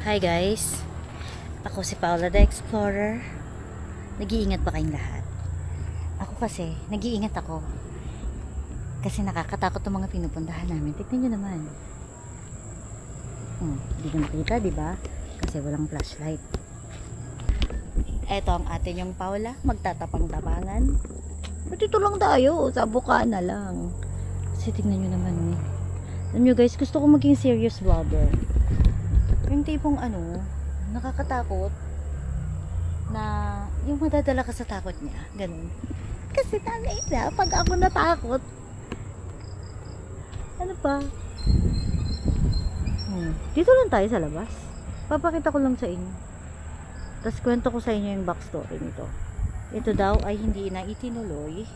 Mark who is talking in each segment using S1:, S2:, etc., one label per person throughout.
S1: Hi guys, ako si Paula the Explorer. Nag-iingat ba kayong lahat? Ako kasi, nag-iingat ako. Kasi nakakatakot ang mga pinupuntahan namin. Tignan nyo naman. Hindi ko makita, di ba? Kasi walang flashlight. Eto ang atin yung Paula, magtatapang-tapangan. Dito lang tayo, sa buka na lang. Kasi tignan nyo naman Alam nyo guys, gusto ko maging serious vlogger. Yung tipong nakakatakot na yung madadala ka sa takot niya, ganun. Kasi tanay na, pag ako natakot, ano pa? Dito lang tayo sa labas. Papakita ko lang sa inyo. Tapos kwento ko sa inyo yung backstory nito. Ito daw ay hindi na itinuloy.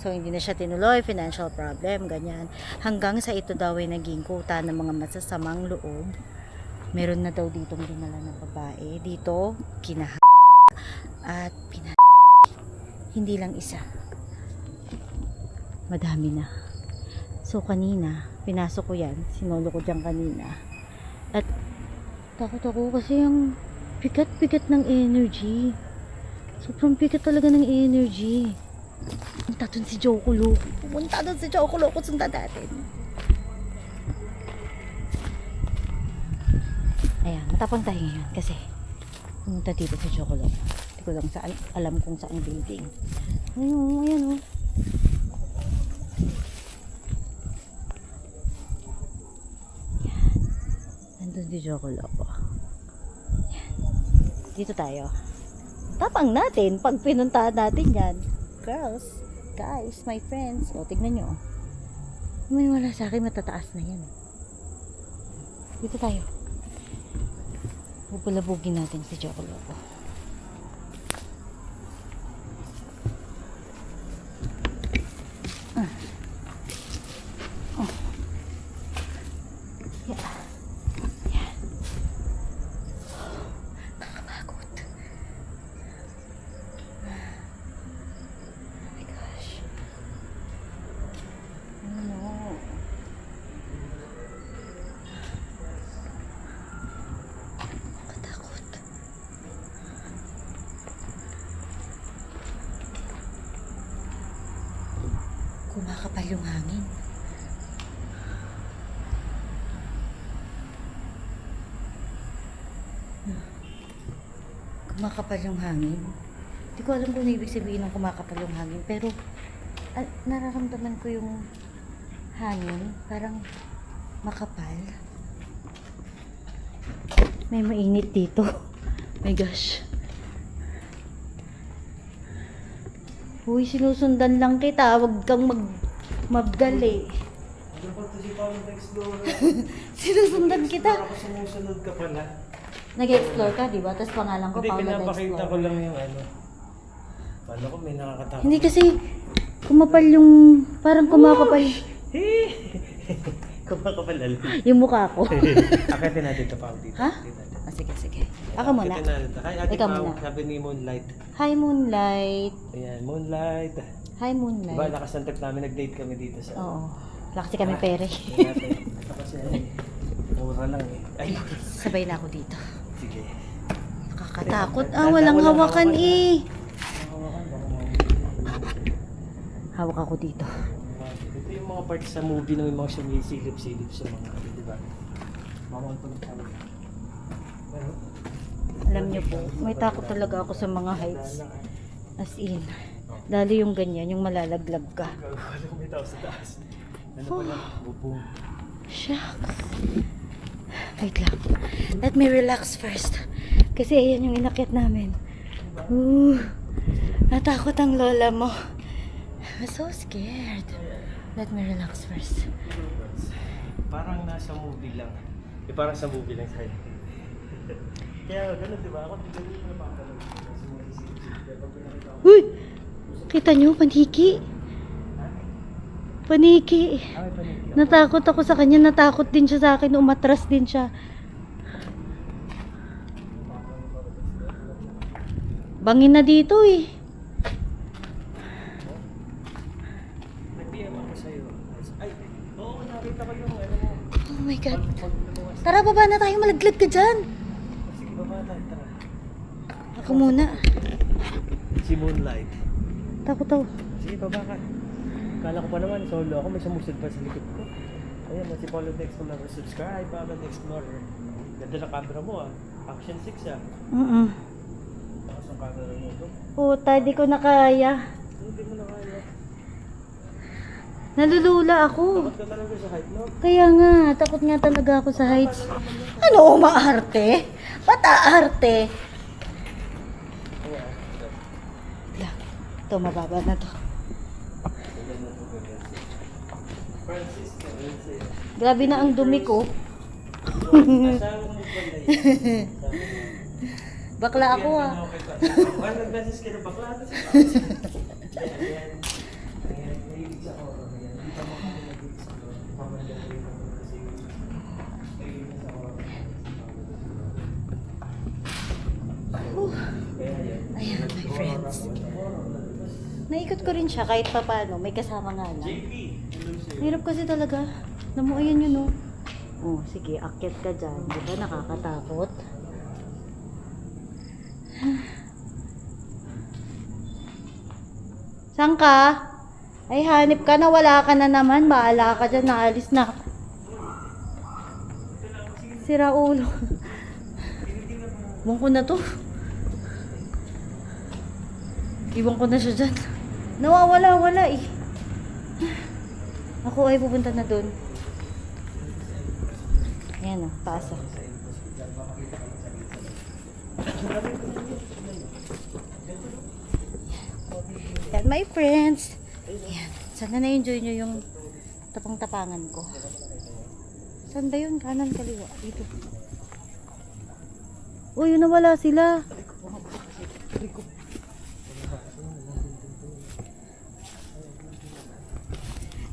S1: So, hindi na siya tinuloy, financial problem, ganyan. Hanggang sa ito daw ay naging kuta ng mga masasamang loob. Meron na daw ditong dinala na babae. Dito, at hindi lang isa. Madami na. So, kanina, pinasok ko yan. Sinolo ko dyan kanina. At, takot ako kasi yung bigat-bigat ng energy. Sobrang bigat talaga ng energy. Pumunta dun si Jokulo. Sundan natin. Ayan, matapang tayo ngayon kasi pumunta dito sa Jokulo. Hindi ko lang alam kung saan building. Ayan. Nandun si Jokulo. Dito tayo. Tapang natin pag pinuntahan natin yan. Girls, guys, my friends. O, tignan nyo. May wala sa akin, matataas na yan. Dito tayo. Bubulabugin natin si Jokulo. Kumakapal yung hangin. Kumakapal yung hangin. Hindi ko alam kung ibig sabihin ng kumakapal yung hangin. Pero nararamdaman ko yung hangin. Parang makapal. May mainit dito. My gosh. Uy, sinusundan lang kita. Huwag kang mabdali. Sinusundan kita.
S2: Ako sumusunod ka pala.
S1: Nag-explore ka, di ba? Tapos pangalan ko,
S2: Hindi,
S1: Paula the
S2: pinapakita ko
S1: Explorer.
S2: lang yung Paano ko may nakakatakot.
S1: Hindi kasi, kumapal yung, parang kumakapal.
S2: Kumakapal alam.
S1: Yung mukha ko.
S2: Akitin natin ito pa dito.
S1: Ha?
S2: Akitin natin.
S1: Sige. Ako muna.
S2: Akitin natin ito. Hi, Ate
S1: Ikaw
S2: Pao.
S1: muna.
S2: Sabi ni Moonlight.
S1: Hi, Moonlight.
S2: Ayan, Moonlight.
S1: Hi, Moonlight.
S2: Diba, lakas ng trip namin. Nag-date kami dito sa...
S1: Oo. Wala kasi kami pere.
S2: Ito kasi mura lang eh. Ay,
S1: Sabay na ako dito.
S2: sige.
S1: Nakakatakot. Walang hawakan eh. Hawak ako dito.
S2: Ito yung mga parts sa movie na may mga sumisilip-silip sa mga di ba? Mga pero
S1: Alam niyo po, may takot talaga ako sa mga heights. As in. Lalo yung ganyan, yung malalaglag ka.
S2: wala kong may tao sa taas. Ano pala? Bubong.
S1: Shucks. Wait lang. Let me relax first. Kasi ayan yung inakyat namin. Natakot ang lola mo. I'm so scared. Let me relax first.
S2: Parang nasa movie lang. Parang sa movie lang sa'yo. Kaya ganun, di ba? Ako hindi ko napapanood.
S1: Uy! Kita nyo, paniki. Paniki. Natakot ako sa kanya. Natakot din siya sa akin. Umatras din siya. Bangin na dito eh.
S2: Nag-PM ako sa'yo. Ay, oo, nakita ko yung ano mo.
S1: Oh my God. Tara, baba na tayo. Malaglag ka dyan.
S2: baba tayo, tara.
S1: Ako muna.
S2: Si Moonlight.
S1: Takot ako.
S2: Sige, baba ka. Kala ko pa naman, solo ako, may sumusod pa sa likod ko. Ayan, si Paulo the Explorer. Subscribe, Paulo the Explorer. Ganda na camera mo ah. Action 6 ah. Takas ang camera mo ito.
S1: Puta, di ko na kaya.
S2: Hindi mo na kaya.
S1: Nalulula ako.
S2: Takot ka talaga sa height, no?
S1: Kaya nga, takot nga talaga ako sa heights. Ano, maarte? Ba't aarte?
S2: Ayan.
S1: Ito, mababa na to.
S2: Francis,
S1: Grabe na ang dumi ko.
S2: asawa mo ba na yun?
S1: Bakla ako ah.
S2: Well, nag-message ka na bakla. Ayan. Nahilig sa horror. Ayan. Hindi ka makakalagot sa horror. Pamaganda rin ako kasi nahilig na sa horror. Kaya yan.
S1: Ayan, my friends. Naikot ko rin siya kahit pa paano. May kasama nga lang.
S2: JP, hello sa'yo.
S1: Hirap kasi talaga. Alam mo, ayan yun oh. Oh, sige, akyat ka dyan. Di ba nakakatakot? Saan ka? Ay, hanip ka na. Wala ka na naman. Baala ka dyan. Naalis na ako. Sira ulo. Iwan ko na to. Iwan ko na siya dyan. Nawawala-wala eh. Ako ay pupunta na doon. Ayan o, taas o. Yan, my friends. Ayan. Sana na-enjoy nyo yung tapang-tapangan ko. Saan ba yun? Kanan, kaliwa. Dito. Uy, nawala sila.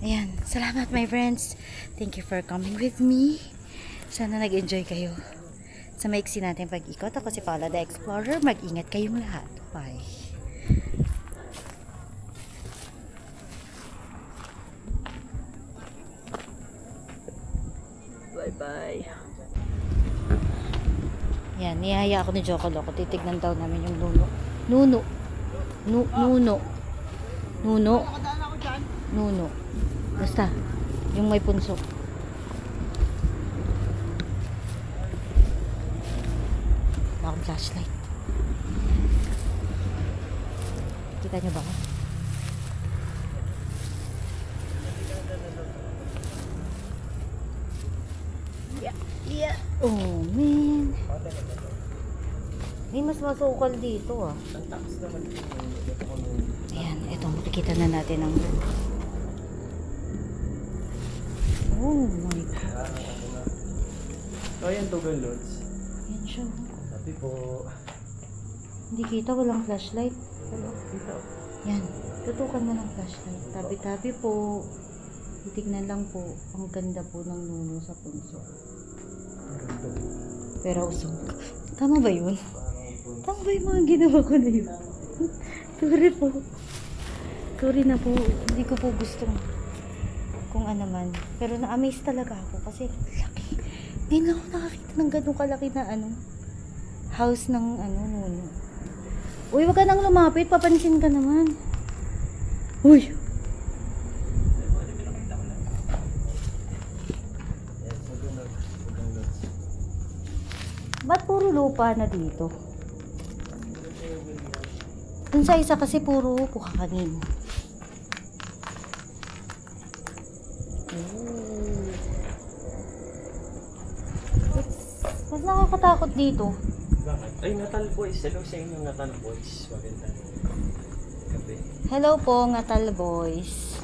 S1: Ayan. Salamat, my friends. Thank you for coming with me. Sana nag-enjoy kayo. Sa maiksi natin pag-ikot. Ako si Paula the Explorer. Mag-ingat kayong lahat. Bye. Bye-bye. Yan, niyaya ako ni Joko Loco. Titignan daw namin yung nuno. Nuno. Nuno. Nuno. Nuno. Basta, yung may punso. Wala akong flashlight. Kita nyo ba? Yeah. Oh, man. May mas masukal dito ah. Ayan, ito. Makikita na natin ang... Oh my God.
S2: Oh, yan, Tugan Lods.
S1: Yan siya.
S2: Sabi po.
S1: Hindi kita, walang flashlight.
S2: Ano? Dito.
S1: Yan. Tutukan mo ng flashlight. Tabi-tabi po. Titignan lang po. Ang ganda po ng nuno sa punso. Pero usog. Tama ba yun? Tama ba yung mga ginawa ko na yun? Sorry po. Sorry na po. Hindi ko po gustong kung ano man. Pero na-amaze talaga ako kasi laki. Ngayon lang ako nakakita ng ganun kalaki na house ng nuno. Uy, wag ka nang lumapit. Papansin ka naman. Uy! Ba't puro lupa na dito? Dun sa isa kasi puro buhangin. Mas nakakatakot dito.
S2: Bakit? Ay, Natal Boys. Hello sa inyo, Natal Boys. Magandang gabi.
S1: Hello po, Natal Boys.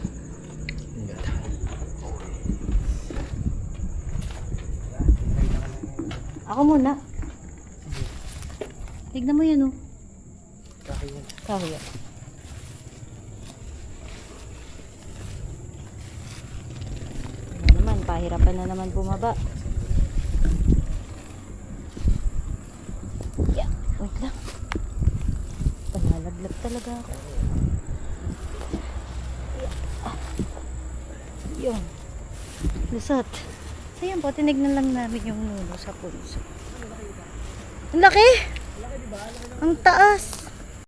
S1: Ako muna. Tignan mo yan, oh.
S2: Kakayan.
S1: Kahoy. Ano naman, pahirapan na naman bumaba. Yeah, wait lang. Palalaglag talaga ako. Yun. Lusot. So yun po, tinignan lang namin yung nuno sa punso. Ang laki! Ang taas!